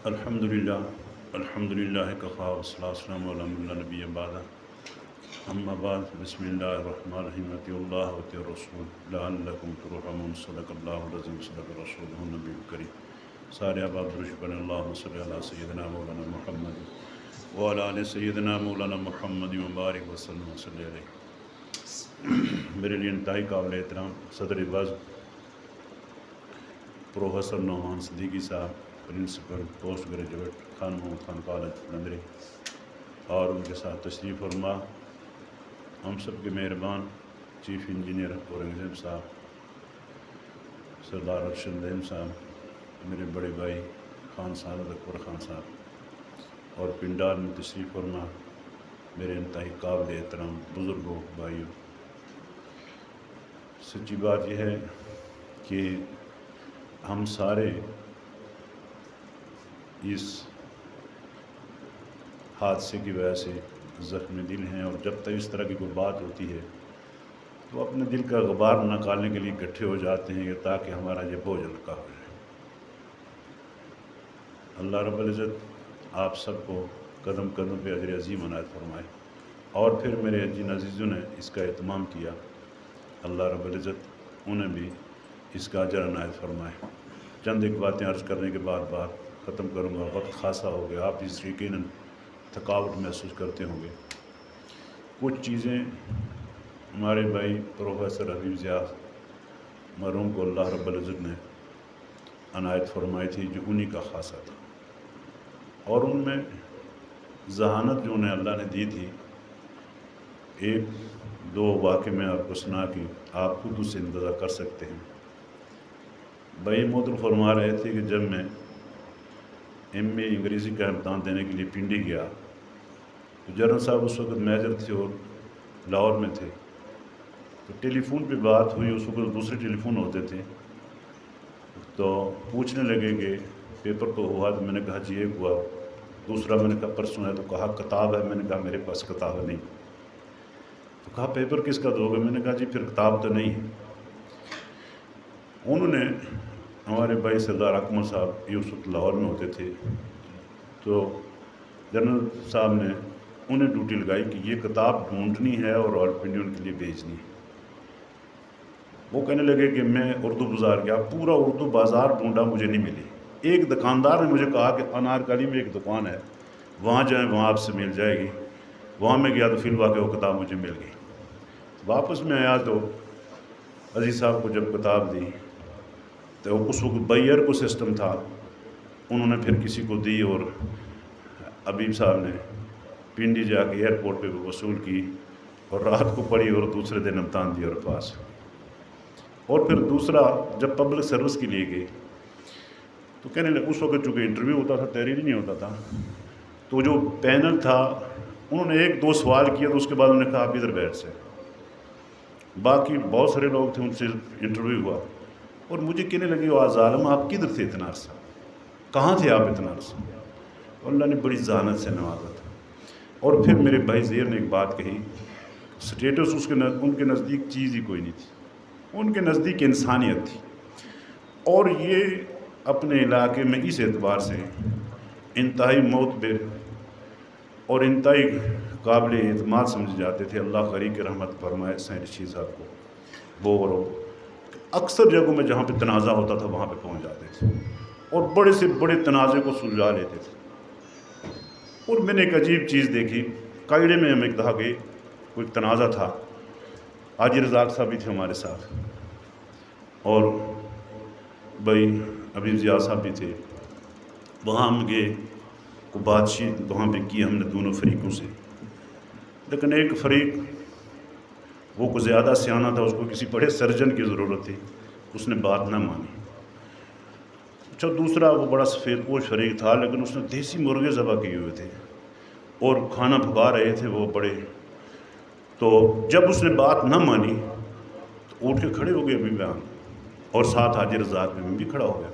الحمدللہ کفا والصلاۃ والسلام علی من لا نبی بعدہ اما بعد بسم اللہ الرحمن الرحیم اطیعوا اللہ واطیعوا الرسول لعلکم ترحمون صدق اللہ العظیم صدق رسولہ النبی الکریم. سارے احباب درود پڑھیں. اللہم صلی علی سیدنا مولانا محمد وعلی آل سیدنا مولانا محمد وبارک وسلم وصلی علیہ. میرے لیے انتہائی قابل احترام صدر وفد پروفیسر نعمان صدیقی صاحب، principal post graduate Khan Muhammad Khan college لندری، اور ان کے ساتھ تشریف فرما ہم سب کے مہربان چیف انجینئر اورنگزیب صاحب، سردار ارشد رحیم صاحب، میرے بڑے بھائی خان صاحب اکبر خان صاحب، اور پنڈال میں تشریف فرما میرے انتہائی قابل احترام بزرگوں بھائیوں. سچی بات یہ ہے کہ ہم سارے اس حادثے کی وجہ سے زخم دل ہیں، اور جب تک اس طرح کی کوئی بات ہوتی ہے تو اپنے دل کا غبار نکالنے کے لیے اکٹھے ہو جاتے ہیں تاکہ ہمارا یہ بوجھ ہلکا ہو جائے. اللہ رب العزت آپ سب کو قدم قدم پہ اجر عظیم عنایت فرمائے. اور پھر میرے جن عزیزوں نے اس کا اہتمام کیا، اللہ رب العزت انہیں بھی اس کا اجر عنایت فرمائے. چند ایک باتیں عرض کرنے کے بعد بات ختم کروں گا. وقت خاصا ہو گیا، آپ اس یقیناً تھکاوٹ محسوس کرتے ہوں گے. کچھ چیزیں ہمارے بھائی پروفیسر حبیب ضیاء مرحوم کو اللہ رب العزت نے عنایت فرمائی تھی، جو انہی کا خاصہ تھا، اور ان میں ذہانت جو انہیں اللہ نے دی تھی. ایک دو واقعے میں آپ کو سنا کہ آپ خود اسے اندازہ کر سکتے ہیں. بھائی محترم فرما رہے تھے کہ جب میں ایم اے انگریزی کا امتحان دینے کے لیے پنڈی گیا تو جنرل صاحب اس وقت میجر تھے اور لاہور میں تھے. تو ٹیلی فون پہ بات ہوئی، اس وقت دوسرے ٹیلی فون ہوتے تھے، تو پوچھنے لگے کہ پیپر تو ہوا؟ تو میں نے کہا جی ایک ہوا. دوسرا میں نے کہا پرسوں ہے؟ تو کہا کتاب ہے. میں نے کہا میرے پاس کتاب نہیں. تو کہا پیپر کس کا دو گے؟ میں نے کہا جی پھر کتاب تو نہیں ہے. انہوں نے ہمارے بھائی سردار اکمل صاحب یہ اس وقت لاہور میں ہوتے تھے، تو جنرل صاحب نے انہیں ڈیوٹی لگائی کہ یہ کتاب ڈھونڈنی ہے اور آل انڈیا کے لیے بھیجنی ہے. وہ کہنے لگے کہ میں اردو بازار گیا، پورا اردو بازار ڈھونڈا، مجھے نہیں ملی. ایک دکاندار نے مجھے کہا کہ انارکلی میں ایک دکان ہے، وہاں جائیں، وہاں آپ سے مل جائے گی. وہاں میں گیا تو فی الواقع وہ کتاب مجھے مل گئی. واپس میں آیا تو عزیز صاحب کو جب کتاب دی تو اس وقت بائیر کو سسٹم تھا، انہوں نے پھر کسی کو دی، اور حبیب صاحب نے پنڈی جا کے ایئرپورٹ پہ وصول کی اور رات کو پڑھی اور دوسرے دن امتحان دیا اور پاس. اور پھر دوسرا جب پبلک سروس کے لیے گئے تو کہنے لگے، اس وقت چونکہ انٹرویو ہوتا تھا، تحریر نہیں ہوتا تھا، تو جو پینل تھا انہوں نے ایک دو سوال کیا تو اس کے بعد انہوں نے کہا آپ ادھر بیٹھ سے. باقی بہت سارے لوگ تھے، ان سے انٹرویو ہوا، اور مجھے کہنے لگے وہ ظالم آپ کدھر تھے اتنا عرصہ، کہاں تھے آپ اتنا عرصہ؟ اللہ نے بڑی ذہانت سے نوازا تھا. اور پھر میرے بھائی زیر نے ایک بات کہی، سٹیٹس ان کے نزدیک چیز ہی کوئی نہیں تھی، ان کے نزدیک انسانیت تھی. اور یہ اپنے علاقے میں اس اعتبار سے انتہائی معتبر اور انتہائی قابل اعتماد سمجھے جاتے تھے. اللہ غریق رحمت فرمائے سید رشید صاحب کو، وہ اکثر جگہوں میں جہاں پہ تنازع ہوتا تھا وہاں پہ پہنچ جاتے تھے اور بڑے سے بڑے تنازع کو سلجھا لیتے تھے. اور میں نے ایک عجیب چیز دیکھی، قائدے میں ہم ایک دفعہ گئے، کوئی تنازع تھا، حاجی رزاق صاحب بھی تھے ہمارے ساتھ، اور بھائی حبیب ضیاء صاحب بھی تھے. وہاں ہم گئے، کو بات چیت وہاں پہ کی ہم نے دونوں فریقوں سے، لیکن ایک فریق وہ کو زیادہ سیانہ تھا، اس کو کسی بڑے سرجن کی ضرورت تھی، اس نے بات نہ مانی. اچھا دوسرا وہ بڑا سفید پوش فریق تھا، لیکن اس نے دیسی مرغے ذبح کیے ہوئے تھے اور کھانا پکا رہے تھے وہ بڑے. تو جب اس نے بات نہ مانی تو اٹھ کے کھڑے ہو گئے ابھی بیان، اور ساتھ حاجی رزاق میں بھی کھڑا ہو گیا.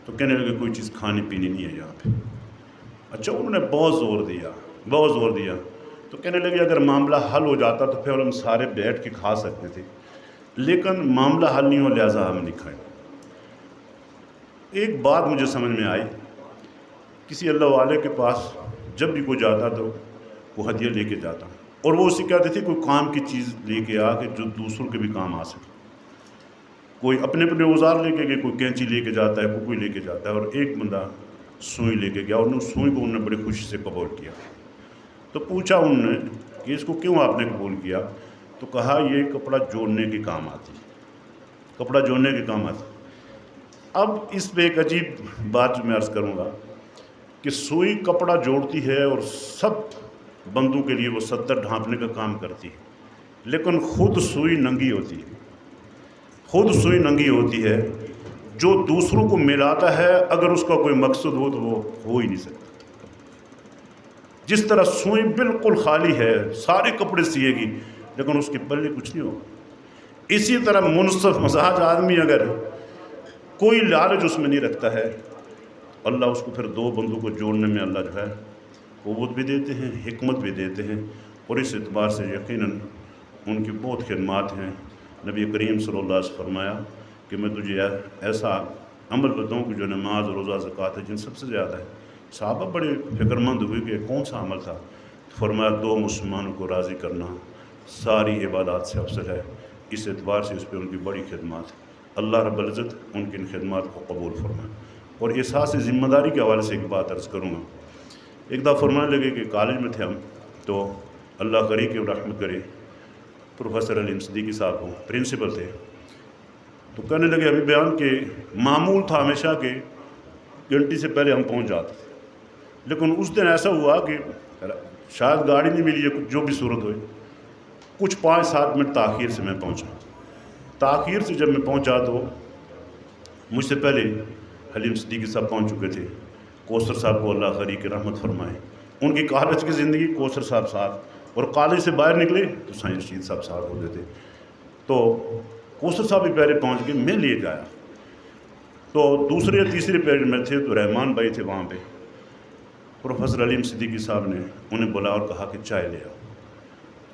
تو کہنے لگے کوئی چیز کھانی پینی نہیں ہے یہاں پہ. اچھا انہوں نے بہت زور دیا. تو کہنے لگے اگر معاملہ حل ہو جاتا تو پھر ہم سارے بیٹھ کے کھا سکتے تھے، لیکن معاملہ حل نہیں ہو لہٰذا ہم نہیں کھائیں. ایک بات مجھے سمجھ میں آئی کسی اللہ والے کے پاس جب بھی کوئی جاتا تو وہ ہدیہ لے کے جاتا، اور وہ اسے کہتے تھے کوئی کام کی چیز لے کے آ کہ جو دوسروں کے بھی کام آ سکے۔ کوئی اپنے اپنے اوزار لے کے گئے، کوئی کینچی لے کے جاتا ہے، کوئی لے کے جاتا ہے، اور ایک بندہ سوئی لے کے گیا، اور اس سوئی کو انہوں نے بڑی خوشی سے قبول کیا۔ تو پوچھا انہوں نے کہ اس کو کیوں آپ نے قبول کیا؟ تو کہا یہ کپڑا جوڑنے کے کام آتی، کپڑا جوڑنے کے کام آتی۔ اب اس پہ ایک عجیب بات میں عرض کروں گا کہ سوئی کپڑا جوڑتی ہے اور سب بندوں کے لیے وہ صدر ڈھانپنے کا کام کرتی ہے، لیکن خود سوئی ننگی ہوتی ہے، خود سوئی ننگی ہوتی ہے۔ جو دوسروں کو ملاتا ہے اگر اس کا کوئی مقصد ہو تو وہ ہو ہی نہیں سکتا۔ جس طرح سوئی بالکل خالی ہے، سارے کپڑے سیے گی لیکن اس کے پلے کچھ نہیں ہوگا، اسی طرح منصف مزاج آدمی اگر کوئی لالچ اس میں نہیں رکھتا ہے، اللہ اس کو پھر دو بندوں کو جوڑنے میں اللہ جو ہے قوت بھی دیتے ہیں، حکمت بھی دیتے ہیں، اور اس اعتبار سے یقیناً ان کی بہت خدمات ہیں۔ نبی کریم صلی اللہ علیہ وسلم فرمایا کہ میں تجھے ایسا عمل بتاؤں کہ جو نماز، روزہ، زکوٰۃ ہے جن سب سے زیادہ ہے۔ صحابہ بڑے فکر مند ہوئے کہ کون سا عمل تھا؟ فرمایا دو مسلمانوں کو راضی کرنا ساری عبادات سے افضل ہے۔ اس اعتبار سے اس پہ ان کی بڑی خدمات ہے۔ اللہ رب العزت ان کی ان خدمات کو قبول فرمائے۔ اور احساس ذمہ داری کے حوالے سے ایک بات عرض کروں گا۔ ایک دفعہ فرمانے لگے کہ کالج میں تھے ہم، تو اللہ کرے کہ رحمت کرے، پروفیسر علیم صدیقی صاحب وہ پرنسپل تھے، تو کہنے لگے ابھی بیان کہ معمول تھا ہمیشہ کہ گھنٹے سے پہلے ہم پہنچ جاتے تھے، لیکن اس دن ایسا ہوا کہ شاید گاڑی نہیں ملی ہے، جو بھی صورت ہوئی، کچھ 5-7 منٹ تاخیر سے میں پہنچا۔ تاخیر سے جب میں پہنچا تو مجھ سے پہلے حلیم صدیقی صاحب پہنچ چکے تھے۔ کوثر صاحب کو اللہ خری کی رحمت فرمائے، ان کی کالج کی زندگی کوثر صاحب ساتھ، اور کالج سے باہر نکلے تو سائیں رشید صاحب ساتھ ہوتے تھے۔ تو کوثر صاحب بھی پہلے پہنچ کے میں لے گیا، تو دوسرے یا تیسرے پیریڈ میں تھے تو رحمان بھائی تھے وہاں پہ۔ پروفیسر علیم صدیقی صاحب نے انہیں بلا اور کہا کہ چائے لے آؤ۔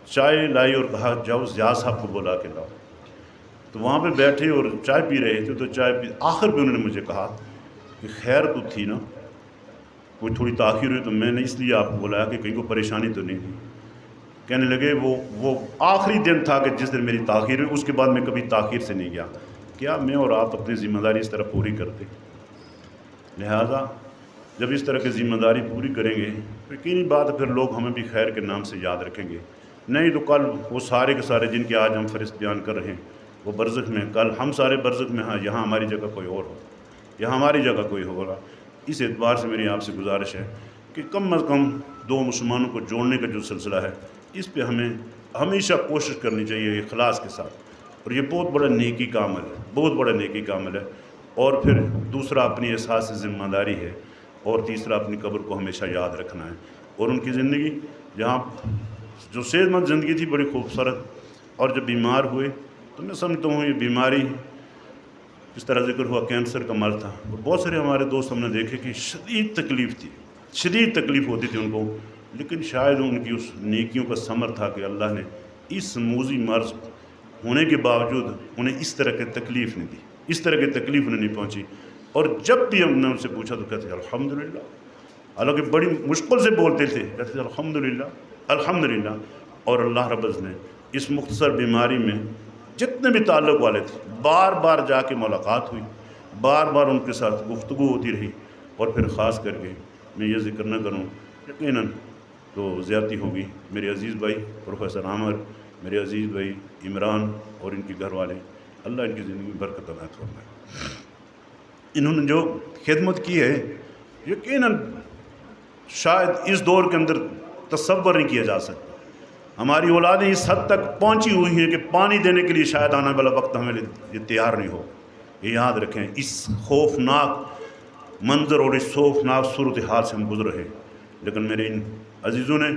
چائے لائی اور کہا جاؤ زیاد صاحب کو بلا کے لاؤ۔ تو وہاں پہ بیٹھے اور چائے پی رہے تھے، تو چائے پی آخر پہ انہوں نے مجھے کہا کہ خیر تو تھی نا، کوئی تھوڑی تاخیر ہوئی تو میں نے اس لیے آپ کو بلایا کہ کہیں کو پریشانی تو نہیں تھی۔ کہنے لگے وہ آخری دن تھا کہ جس دن میری تاخیر ہوئی، اس کے بعد میں کبھی تاخیر سے نہیں گیا۔ کیا میں اور آپ اپنی ذمہ داری اس طرح پوری کرتے؟ لہٰذا جب اس طرح کی ذمہ داری پوری کریں گے تو یقینی بات ہے پھر لوگ ہمیں بھی خیر کے نام سے یاد رکھیں گے، نہیں تو کل وہ سارے کے سارے جن کے آج ہم فہرست بیان کر رہے ہیں وہ برزخ میں، کل ہم سارے برزخ میں، ہاں یہاں ہماری جگہ کوئی اور ہو، یہاں ہماری جگہ کوئی ہوگا۔ اس اعتبار سے میری آپ سے گزارش ہے کہ کم از کم دو مسلمانوں کو جوڑنے کا جو سلسلہ ہے اس پہ ہمیں ہمیشہ کوشش کرنی چاہیے اخلاص کے ساتھ، اور یہ بہت بڑا نیکی کا عمل ہے، بہت بڑا نیکی کا عمل ہے۔ اور پھر دوسرا اپنی احساس ذمہ داری ہے، اور تیسرا اپنی قبر کو ہمیشہ یاد رکھنا ہے، اور ان کی زندگی جہاں جو صحت مند زندگی تھی بڑی خوبصورت، اور جب بیمار ہوئے تو میں سمجھتا ہوں یہ بیماری جس طرح ذکر ہوا کینسر کا مرض تھا، اور بہت سارے ہمارے دوست ہم نے دیکھے کہ شدید تکلیف تھی، شدید تکلیف ہوتی تھی ان کو، لیکن شاید ان کی اس نیکیوں کا ثمر تھا کہ اللہ نے اس موذی مرض ہونے کے باوجود انہیں اس طرح کی تکلیف نہیں دی، اس طرح کی تکلیف انہیں نہیں پہنچی۔ اور جب بھی ہم نے ان سے پوچھا تو کہتے تھے الحمدللہ، حالانکہ بڑی مشکل سے بولتے تھے، کہتے تھے الحمدللہ الحمدللہ۔ اور اللہ رب العزت نے اس مختصر بیماری میں جتنے بھی تعلق والے تھے بار بار جا کے ملاقات ہوئی، بار بار ان کے ساتھ گفتگو ہوتی رہی، اور پھر خاص کر کے میں یہ ذکر نہ کروں یقیناً تو زیادتی ہوگی، میرے عزیز بھائی پروفیسر عامر، میرے عزیز بھائی عمران اور ان کے گھر والے، اللہ ان کی زندگی میں برکت عطا فرمائے۔ انہوں نے جو خدمت کی ہے یقیناً شاید اس دور کے اندر تصور نہیں کیا جا سکتا۔ ہماری اولادیں اس حد تک پہنچی ہوئی ہیں کہ پانی دینے کے لیے شاید آنے والا وقت ہمیں یہ تیار نہیں ہو۔ یہ یاد رکھیں، اس خوفناک منظر اور اس خوفناک صورتحال سے ہم گزر رہے ہیں، لیکن میرے ان عزیزوں نے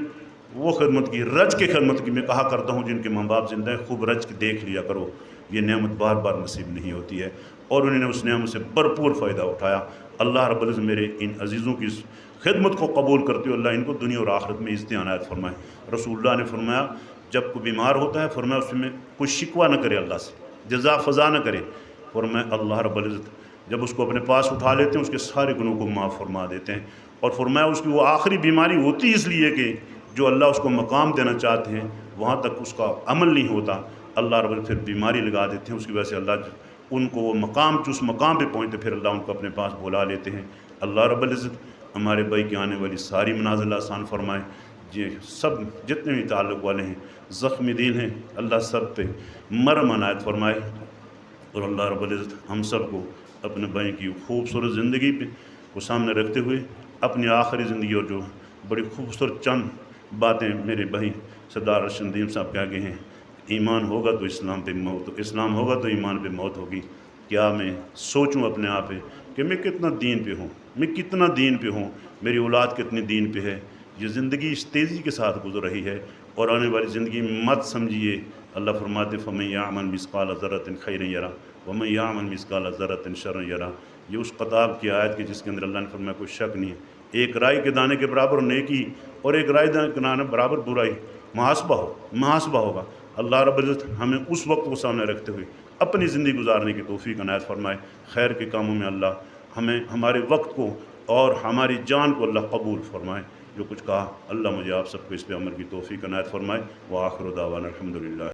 وہ خدمت کی، رج کی خدمت کی۔ میں کہا کرتا ہوں جن کے ماں باپ زندہ ہیں خوب رج کے دیکھ لیا کرو، یہ نعمت بار بار نصیب نہیں ہوتی ہے، اور انہوں نے اس نعمت سے بھرپور فائدہ اٹھایا۔ اللہ رب العزت میرے ان عزیزوں کی اس خدمت کو قبول کرتے ہو، اللہ ان کو دنیا اور آخرت میں عزت عنایت فرمائے۔ رسول اللہ نے فرمایا جب کوئی بیمار ہوتا ہے فرمایا اس میں کوئی شکوہ نہ کرے، اللہ سے جزا فضا نہ کرے، فرمایا اللہ رب العزت جب اس کو اپنے پاس اٹھا لیتے ہیں اس کے سارے گناہوں کو معاف فرما دیتے ہیں، اور فرمایا اس کی وہ آخری بیماری ہوتی اس لیے کہ جو اللہ اس کو مقام دینا چاہتے ہیں وہاں تک اس کا عمل نہیں ہوتا، اللہ رب العزت پھر بیماری لگا دیتے ہیں، اس کی وجہ سے اللہ ان کو وہ مقام جس مقام پہ پہنچتے پھر اللہ ان کو اپنے پاس بلا لیتے ہیں۔ اللہ رب العزت ہمارے بھائی کی آنے والی ساری منازل آسان فرمائے، یہ سب جتنے بھی تعلق والے ہیں زخمی دل ہیں اللہ سب پہ مرم عنایت فرمائے، اور اللہ رب العزت ہم سب کو اپنے بھائی کی خوبصورت زندگی پہ کو سامنے رکھتے ہوئے اپنی آخری زندگی اور جو بڑی خوبصورت چند باتیں میرے بھائی سردار ارشد ندیم صاحب کہہ گئے ہیں، ایمان ہوگا تو اسلام پہ موت، اسلام ہوگا تو ایمان پہ موت ہوگی۔ کیا میں سوچوں اپنے آپ پہ کہ میں کتنا دین پہ ہوں، میں کتنا دین پہ ہوں، میری اولاد کتنی دین پہ ہے۔ یہ زندگی اس تیزی کے ساتھ گزر رہی ہے اور آنے والی زندگی مت سمجھیے۔ اللہ فرماتے فَمَن يَعْمَلْ مِثْقَالَ ذَرَّةٍ خَيْرًا يَرَهُ وَمَن يَعْمَلْ مِثْقَالَ ذَرَّةٍ شَرًّا يَرَهُ۔ یہ اس کتاب کی آیت کی جس کے اندر اللہ نے فرمایا کوئی شک نہیں ہے، ایک رائی کے دانے کے برابر نیکی اور ایک رائی کے دانے برابر برائی محاسبہ ہوگا۔ اللہ رب العزت ہمیں اس وقت کو سامنے رکھتے ہوئے اپنی زندگی گزارنے کی توفیق عنایت فرمائے۔ خیر کے کاموں میں اللہ ہمیں ہمارے وقت کو اور ہماری جان کو اللہ قبول فرمائے۔ جو کچھ کہا اللہ مجھے آپ سب کو اس پہ عمل کی توفیق عنایت فرمائے۔ وآخر دعوانا الحمدللہ۔